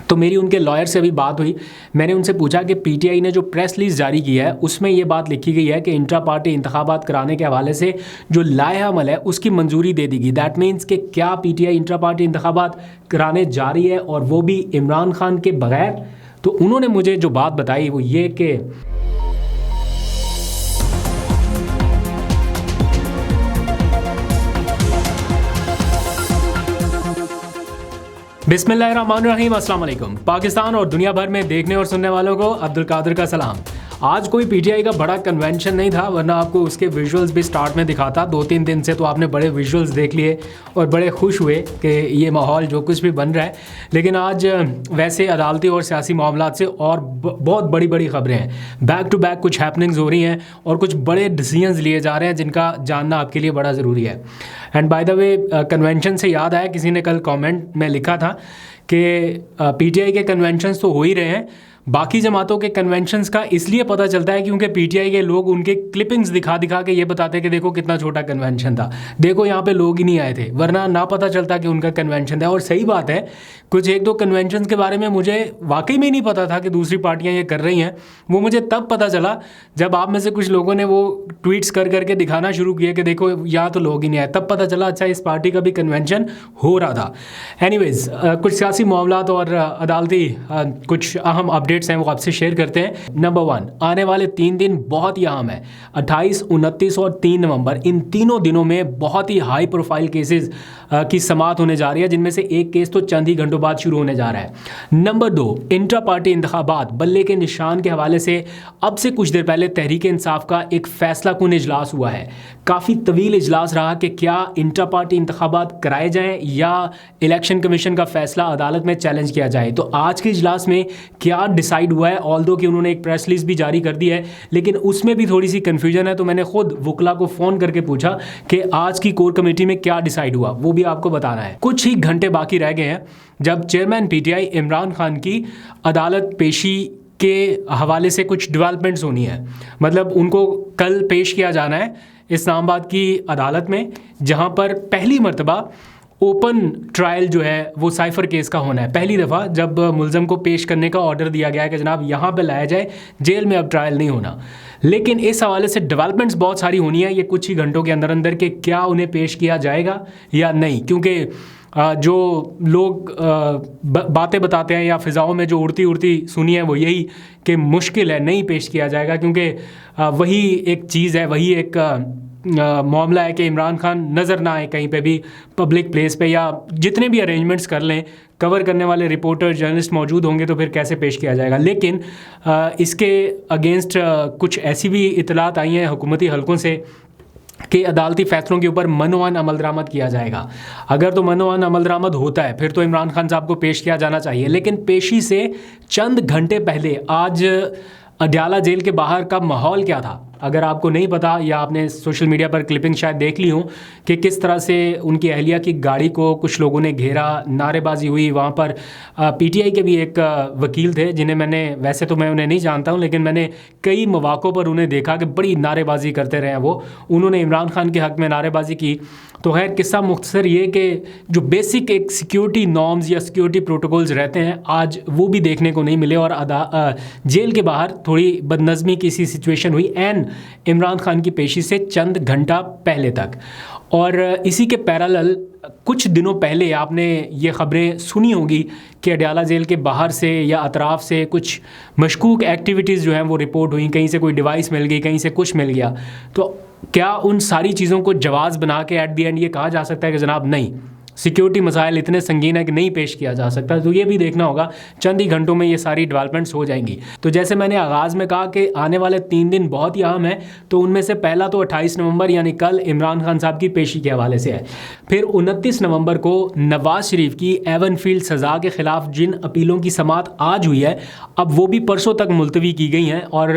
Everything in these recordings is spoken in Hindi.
तो मेरी उनके लॉयर से अभी बात हुई। मैंने उनसे पूछा कि पीटीआई ने जो प्रेस रिलीज जारी की है उसमें ये बात लिखी गई है कि इंट्रा पार्टी इंतखाबात कराने के हवाले से जो लाया अमल है उसकी मंजूरी दे दी गई। दैट मीन्स कि क्या पीटीआई इंट्रा पार्टी इंतखाबात कराने जा रही है और वो भी इमरान खान के बगैर। तो उन्होंने मुझे जो बात बताई वो ये कि बिस्मिल्लाहिर्रहमानिर्रहीम, अस्सलाम वालेकुम। पाकिस्तान और दुनिया भर में देखने और सुनने वालों को अब्दुल कादिर का सलाम। आज कोई पीटीआई का बड़ा कन्वेंशन नहीं था, वरना आपको उसके विजुअल्स भी स्टार्ट में दिखाता। 2-3 दिन से तो आपने बड़े विजुअल्स देख लिए और बड़े खुश हुए कि ये माहौल जो कुछ भी बन रहा है। लेकिन आज वैसे अदालती और सियासी मामलात से और बहुत बड़ी बड़ी खबरें हैं। बैक टू बैक कुछ हैपनिंग्स हो रही हैं और कुछ बड़े डिसीजंस लिए जा रहे हैं जिनका जानना आपके लिए बड़ा ज़रूरी है। And by the way, convention से याद आया, किसी ने कल कमेंट में लिखा था कि पीटीआई के कन्वेंशंस तो हो ही रहे हैं, बाकी जमातों के कन्वेंशंस का इसलिए पता चलता है क्योंकि पीटीआई के लोग उनके क्लिपिंग्स दिखा दिखा के ये बताते हैं कि देखो कितना छोटा कन्वेंशन था, देखो यहाँ पे लोग ही नहीं आए थे, वरना ना पता चलता कि उनका कन्वेंशन था। और सही बात है, कुछ 1-2 कन्वेंशन के बारे में मुझे वाकई में नहीं पता था कि दूसरी पार्टियाँ ये कर रही हैं। वो मुझे तब पता चला जब आप में से कुछ लोगों ने वो ट्वीट्स कर करके दिखाना शुरू किया कि देखो यहाँ तो लोग ही नहीं आए। तब पता चला अच्छा इस पार्टी का भी कन्वेंशन हो रहा था। एनीवेज, कुछ सियासी मामलात और अदालती कुछ अहम अपडेट्स हैं वो आपसे शेयर करते हैं। नंबर 1, आने वाले 3 दिन बहुत ही अहम है। 28, 29 और 3 नवंबर, इन तीनों दिनों में बहुत ही हाई प्रोफाइल केसेस की समाअत होने जा रही है, जिनमें से एक केस तो चंद ही घंटों बाद शुरू होने जा रहा है। नंबर 2, इंट्रा पार्टी इंतखाबात बल्ले के निशान के हवाले से अब से कुछ देर पहले तहरीक इंसाफ का एक फैसला कुन इजलास हुआ है। काफ़ी तवील इजलास रहा कि क्या इंट्रा पार्टी इंतखाबात कराए जाएं या इलेक्शन कमीशन का फैसला अदालत में चैलेंज किया जाए। तो आज के इजलास में क्या डिसाइड हुआ है, ऑल्दो कि उन्होंने एक प्रेस रिलीज भी जारी कर दी है, लेकिन उसमें भी थोड़ी सी कन्फ्यूजन है। तो मैंने खुद वकला को फ़ोन करके पूछा कि आज की कोर कमेटी में क्या डिसाइड हुआ, वो भी आपको बताना है। कुछ ही घंटे बाकी रह गए हैं जब चेयरमैन पीटीआई इमरान खान की अदालत पेशी के हवाले से कुछ डेवलपमेंट्स होनी है। मतलब उनको कल पेश किया जाना है इस्लामाबाद की अदालत में, जहां पर पहली मर्तबा ओपन ट्रायल जो है वो साइफर केस का होना है। पहली दफ़ा जब मुलज़म को पेश करने का ऑर्डर दिया गया है कि जनाब यहाँ पे लाया जाए, जेल में अब ट्रायल नहीं होना। लेकिन इस हवाले से डेवलपमेंट्स बहुत सारी होनी है ये कुछ ही घंटों के अंदर अंदर कि क्या उन्हें पेश किया जाएगा या नहीं। क्योंकि जो लोग बातें बताते हैं या फ़िज़ाओं में जो उड़ती उड़ती सुनी है वो यही कि मुश्किल है, नहीं पेश किया जाएगा। क्योंकि वही एक चीज़ है, वही एक मामला है कि इमरान खान नज़र ना आए कहीं पे भी पब्लिक प्लेस पे, या जितने भी अरेंजमेंट्स कर लें, कवर करने वाले रिपोर्टर जर्नलिस्ट मौजूद होंगे तो फिर कैसे पेश किया जाएगा। लेकिन इसके अगेंस्ट कुछ ऐसी भी इतलात आई हैं हुकूमती हलकों से कि अदालती फैसलों के ऊपर मनोवान अमल दरामद किया जाएगा। अगर तो मनोवान अमल दरामद होता है फिर तो इमरान खान साहब को पेश किया जाना चाहिए। लेकिन पेशी से चंद घंटे पहले आज अडयाला जेल के बाहर का माहौल क्या था, अगर आपको नहीं पता या आपने सोशल मीडिया पर क्लिपिंग शायद देख ली हो कि किस तरह से उनकी अहलिया की गाड़ी को कुछ लोगों ने घेरा, नारेबाजी हुई। वहाँ पर पीटीआई के भी एक वकील थे जिन्हें मैंने, वैसे तो मैं उन्हें नहीं जानता हूँ, लेकिन मैंने कई मौक़ों पर उन्हें देखा कि बड़ी नारेबाजी करते रहे वो। उन्होंने इमरान खान के हक़ में नारेबाजी की। तो खैर किस्सा मुख्तसर ये कि जो बेसिक एक सिक्योरिटी नॉर्म्स या सिक्योरिटी प्रोटोकॉल्स रहते हैं आज वो भी देखने को नहीं मिले और जेल के बाहर थोड़ी बदनज़मी की सी सिचुएशन हुई एंड इमरान खान की पेशी से चंद घंटा पहले तक। और इसी के पैरेलल कुछ दिनों पहले आपने ये ख़बरें सुनी होंगी कि अडयाला जेल के बाहर से या अतराफ़ से कुछ मशकूक एक्टिविटीज़ जो हैं वो रिपोर्ट हुई। कहीं से कोई डिवाइस मिल गई, कहीं से कुछ मिल गया। तो क्या उन सारी चीज़ों को जवाज़ बना के एट दी एंड ये कहा जा सकता है कि जनाब नहीं, सिक्योरिटी मसाइल इतने संगीन है कि नहीं पेश किया जा सकता? तो ये भी देखना होगा। चंद ही घंटों में ये सारी डेवलपमेंट्स हो जाएंगी। तो जैसे मैंने आगाज़ में कहा कि आने वाले 3 दिन बहुत ही अहम है, तो उनमें से पहला तो 28 नवंबर यानी कल इमरान खान साहब की पेशी के हवाले से है। फिर 29 नवंबर को नवाज शरीफ की एवनफील्ड सज़ा के ख़िलाफ़ जिन अपीलों की समाअत आज हुई है, अब वो भी परसों तक मुलतवी की गई हैं और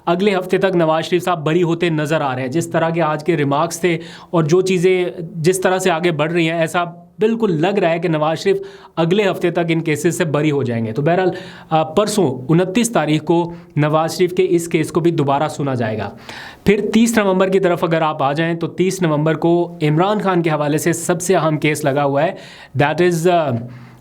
अगले हफ्ते तक नवाज शरीफ साहब बरी होते नज़र आ रहे हैं। जिस तरह के आज के रिमार्क्स थे और जो चीज़ें जिस तरह से आगे बढ़ रही हैं, ऐसा बिल्कुल लग रहा है कि नवाज शरीफ अगले हफ्ते तक इन केसेस से बरी हो जाएंगे। तो बहरहाल परसों 29 तारीख को नवाज शरीफ के इस केस को भी दोबारा सुना जाएगा। फिर 30 नवंबर की तरफ अगर आप आ जाएं तो 30 नवंबर को इमरान खान के हवाले से सबसे अहम केस लगा हुआ है, दैट इज़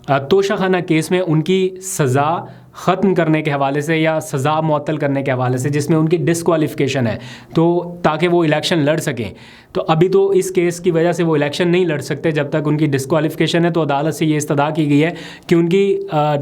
तोशाखाना केस में उनकी सज़ा ख़त्म करने के हवाले से या सज़ा मुअत्तल करने के हवाले से, जिसमें उनकी डिस्क्वालिफ़िकेशन है, तो ताकि वो इलेक्शन लड़ सकें। तो अभी तो इस केस की वजह से वो इलेक्शन नहीं लड़ सकते जब तक उनकी डिस्क्वालिफ़िकेशन है। तो अदालत से ये इस्तदा की गई है कि उनकी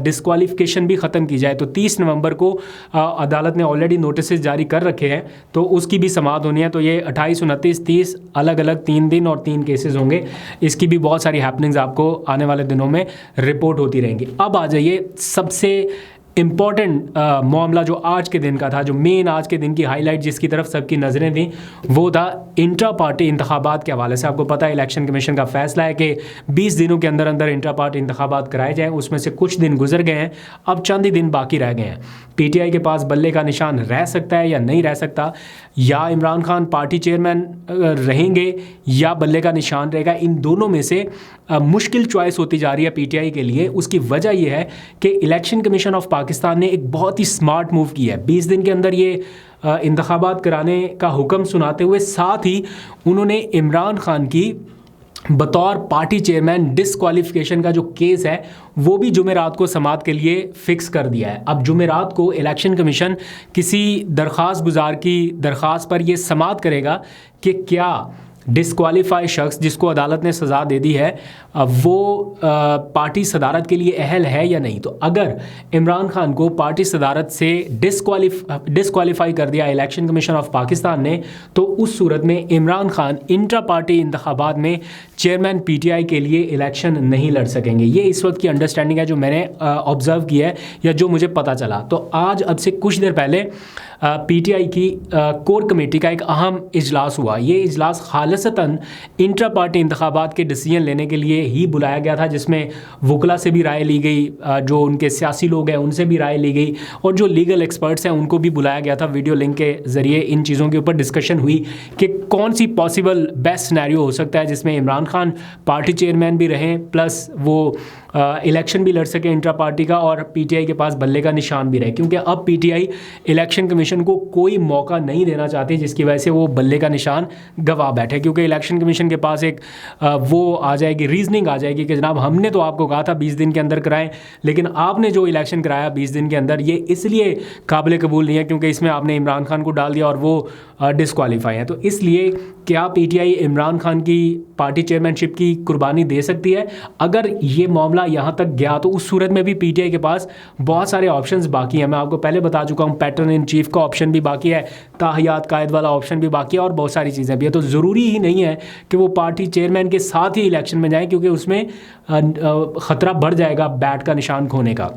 डिस्क्वालिफ़िकेशन भी ख़त्म की जाए। तो 30 नवंबर को अदालत ने ऑलरेडी नोटिस जारी कर रखे हैं, तो उसकी भी समाअत होनी है। तो ये 28, 29, 30 अलग अलग 3 दिन और 3 केसेस होंगे। इसकी भी बहुत सारी हैपनिंग्स आपको आने वाले दिनों में रिपोर्ट होती रहेंगी। अब आ जाइए सबसे इम्पॉर्टेंट मामला जो आज के दिन का था, जो मेन आज के दिन की हाईलाइट जिसकी तरफ सबकी नज़रें थी, वो था इंट्रा पार्टी इंतखाबात के हवाले से। आपको पता है इलेक्शन कमीशन का फैसला है कि 20 दिनों के अंदर अंदर इंट्रा पार्टी इंतखाबात कराए जाएँ। उसमें से कुछ दिन गुजर गए हैं, अब चंद ही दिन बाकी रह गए हैं। PTI के पास बल्ले का निशान रह सकता है या नहीं रह सकता, या इमरान खान पार्टी चेयरमैन रहेंगे या बल्ले का निशान रहेगा। इन दोनों में से मुश्किल चॉइस होती जा रही है PTI के लिए। उसकी वजह यह है कि इलेक्शन कमीशन ऑफ पाकिस्तान ने एक बहुत ही स्मार्ट मूव किया है। 20 दिन के अंदर ये इंतखाबात कराने का हुक्म सुनाते हुए साथ ही उन्होंने इमरान खान की बतौर पार्टी चेयरमैन डिस्क्वालिफिकेशन का जो केस है वो भी जुमेरात को समाअत के लिए फ़िक्स कर दिया है। अब जुमेरात को इलेक्शन कमीशन किसी दरख्वास्त गुजार की दरख्वास्त पर ये समाअत करेगा कि क्या डिस्क्वालीफाई शख्स जिसको अदालत ने सज़ा दे दी है वो पार्टी सदारत के लिए अहल है या नहीं। तो अगर इमरान खान को पार्टी सदारत से डिस्क्वालीफाई कर दिया इलेक्शन कमीशन ऑफ पाकिस्तान ने, तो उस सूरत में इमरान खान इंट्रा पार्टी इंतखाबात में चेयरमैन PTI के लिए इलेक्शन नहीं लड़ सकेंगे। ये इस वक्त की अंडरस्टैंडिंग है जो मैंने ऑब्ज़र्व किया है या जो मुझे पता चला। तो आज अब से कुछ देर पहले PTI की कोर कमेटी का एक अहम इजलास हुआ। ये इजलास खालिसतन इंट्रा पार्टी इंतखाबात के डिसीजन लेने के लिए ही बुलाया गया था, जिसमें वकला से भी राय ली गई, जो उनके सियासी लोग हैं उनसे भी राय ली गई, और जो लीगल एक्सपर्ट्स हैं उनको भी बुलाया गया था। वीडियो लिंक के ज़रिए इन चीज़ों के ऊपर डिस्कशन हुई कि कौन सी पॉसिबल बेस्ट सिनेरियो हो सकता है जिसमें इमरान खान पार्टी चेयरमैन भी रहें, प्लस वो इलेक्शन भी लड़ सके इंट्रा पार्टी का, और PTI के पास बल्ले का निशान भी रहे। क्योंकि अब PTI इलेक्शन कमीशन को कोई मौका नहीं देना चाहती, जिसकी वजह से वो बल्ले का निशान गवा बैठे। क्योंकि इलेक्शन कमीशन के पास एक वो आ जाएगी, रीजनिंग आ जाएगी कि जनाब हमने तो आपको कहा था 20 दिन के अंदर कराएं, लेकिन आपने जो इलेक्शन कराया 20 दिन के अंदर, ये इसलिए काबिल कबूल नहीं है क्योंकि इसमें आपने इमरान खान को डाल दिया और वो डिस्क्वालीफाई है। तो इसलिए क्या PTI इमरान खान की पार्टी चेयरमैनशिप की कुर्बानी दे सकती है? अगर ये मामला यहाँ तक गया तो उस सूरत में भी PTI के पास बहुत सारे ऑप्शंस बाकी हैं। मैं आपको पहले बता चुका हूँ, पैटर्न इन चीफ का ऑप्शन भी बाकी है, ताहियात कायद वाला ऑप्शन भी बाकी है, और बहुत सारी चीज़ें भी है। तो ज़रूरी ही नहीं है कि वो पार्टी चेयरमैन के साथ ही इलेक्शन में जाएँ, क्योंकि उसमें ख़तरा बढ़ जाएगा बैट का निशान खोने का।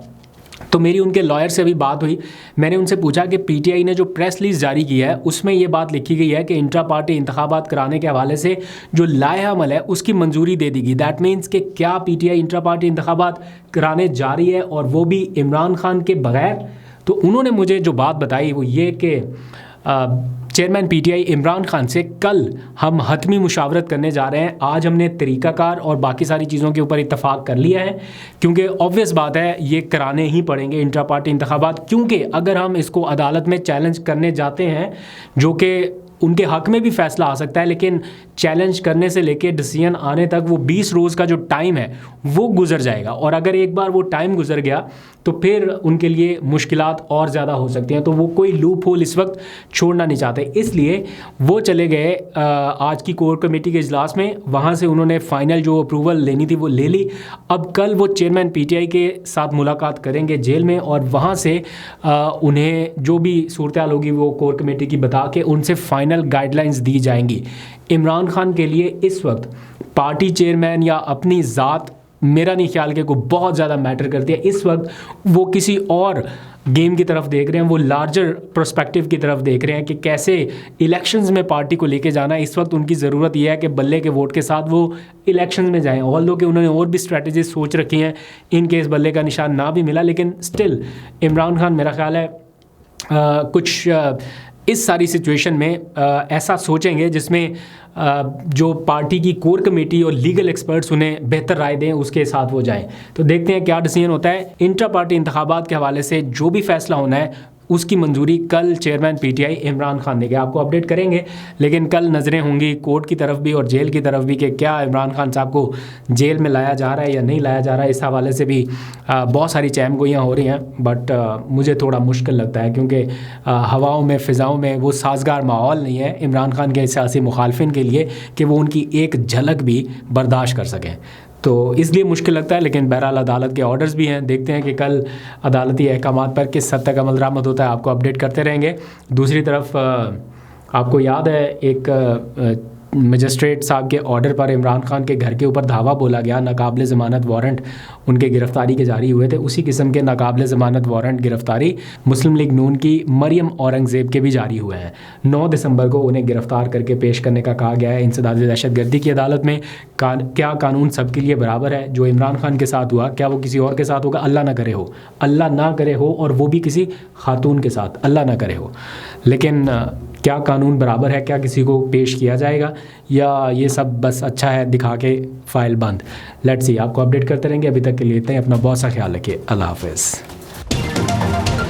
तो मेरी उनके लॉयर से अभी बात हुई, मैंने उनसे पूछा कि PTI ने जो प्रेस रिलीज जारी की है उसमें ये बात लिखी गई है कि इंट्रा पार्टी इंतखाबात कराने के हवाले से जो लाया अमल है उसकी मंजूरी दे दी गई। दैट मीन्स कि क्या PTI इंट्रा पार्टी इंतखाबात कराने जा रही है, और वो भी इमरान खान के बगैर। तो उन्होंने मुझे जो बात बताई वो ये कि चेयरमैन PTI इमरान खान से कल हम हतमी मुशावरत करने जा रहे हैं। आज हमने तरीक़ाकार और बाकी सारी चीज़ों के ऊपर इत्तफाक कर लिया है, क्योंकि ऑब्वियस बात है ये कराने ही पड़ेंगे इंट्रा पार्टी इंतखाबात। क्योंकि अगर हम इसको अदालत में चैलेंज करने जाते हैं, जो कि उनके हक़ में भी फ़ैसला आ सकता है, लेकिन चैलेंज करने से लेके डिसीजन आने तक वो 20 रोज़ का जो टाइम है वो गुजर जाएगा, और अगर एक बार वो टाइम गुजर गया तो फिर उनके लिए मुश्किलात और ज़्यादा हो सकती हैं। तो वो कोई लूप होल इस वक्त छोड़ना नहीं चाहते, इसलिए वो चले गए आज की कोर कमेटी के इजलास में। वहाँ से उन्होंने फ़ाइनल जो अप्रूवल लेनी थी वो ले ली। अब कल वो चेयरमैन PTI के साथ मुलाकात करेंगे जेल में, और वहाँ से उन्हें जो भी सूरत हाल होगी वो कोर कमेटी की बता के उनसे फ़ाइनल गाइडलाइंस दी जाएंगी। इमरान खान के लिए इस वक्त पार्टी चेयरमैन या अपनी ज़ात मेरा नहीं ख्याल कि कोई बहुत ज़्यादा मैटर करती है। इस वक्त वो किसी और गेम की तरफ देख रहे हैं, वो लार्जर पर्सपेक्टिव की तरफ देख रहे हैं कि कैसे इलेक्शंस में पार्टी को लेके जाना है। इस वक्त उनकी ज़रूरत यह है कि बल्ले के वोट के साथ वो इलेक्शंस में जाएं। ऑल्दो कि उन्होंने और भी स्ट्रेटजीज सोच रखी हैं इन केस बल्ले का निशान ना भी मिला, लेकिन स्टिल इमरान खान मेरा ख्याल है कुछ इस सारी सिचुएशन में ऐसा सोचेंगे जिसमें जो पार्टी की कोर कमेटी और लीगल एक्सपर्ट्स उन्हें बेहतर राय दें, उसके साथ वो जाएं। तो देखते हैं क्या डिसीजन होता है। इंट्रा पार्टी इंतखाबात के हवाले से जो भी फैसला होना है उसकी मंजूरी कल चेयरमैन पीटीआई इमरान खान ने किया। आपको अपडेट करेंगे, लेकिन कल नज़रें होंगी कोर्ट की तरफ भी और जेल की तरफ भी कि क्या इमरान खान साहब को जेल में लाया जा रहा है या नहीं लाया जा रहा है। इस हवाले से भी बहुत सारी चहमगोइयाँ हो रही हैं, बट मुझे थोड़ा मुश्किल लगता है क्योंकि हवाओं में फ़िज़ाओं में वो साजगार माहौल नहीं है इमरान खान के सियासी मुखालफिन के लिए कि वो उनकी एक झलक भी बर्दाश्त कर सकें, तो इसलिए मुश्किल लगता है। लेकिन बहरहाल अदालत के ऑर्डर्स भी हैं, देखते हैं कि कल अदालती अहकामात पर किस हद तक अमल दरामद होता है, आपको अपडेट करते रहेंगे। दूसरी तरफ आपको याद है एक मजिस्ट्रेट साहब के ऑर्डर पर इमरान खान के घर के ऊपर धावा बोला गया, नाकाबिले ज़मानत वारंट उनके गिरफ़्तारी के जारी हुए थे। उसी किस्म के नाकाबिले ज़मानत वारंट गिरफ़्तारी मुस्लिम लीग नून की मरियम औरंगज़ेब के भी जारी हुए हैं। 9 दिसंबर को उन्हें गिरफ़्तार करके पेश करने का कहा गया है इंसदाद दहशतगर्दी की अदालत में। क्या कानून सबके लिए बराबर है? जो इमरान खान के साथ हुआ क्या वो किसी और के साथ होगा? अल्लाह ना करे हो, अल्लाह ना करे हो, और वो भी किसी खातून के साथ, अल्लाह ना करे हो। लेकिन क्या कानून बराबर है? क्या किसी को पेश किया जाएगा या ये सब बस अच्छा है दिखा के फ़ाइल बंद? लेट्स सी, आपको अपडेट करते रहेंगे। अभी तक के लिए इतना ही। अपना बहुत सा ख्याल रखिए। अल्लाह हाफ़िज़।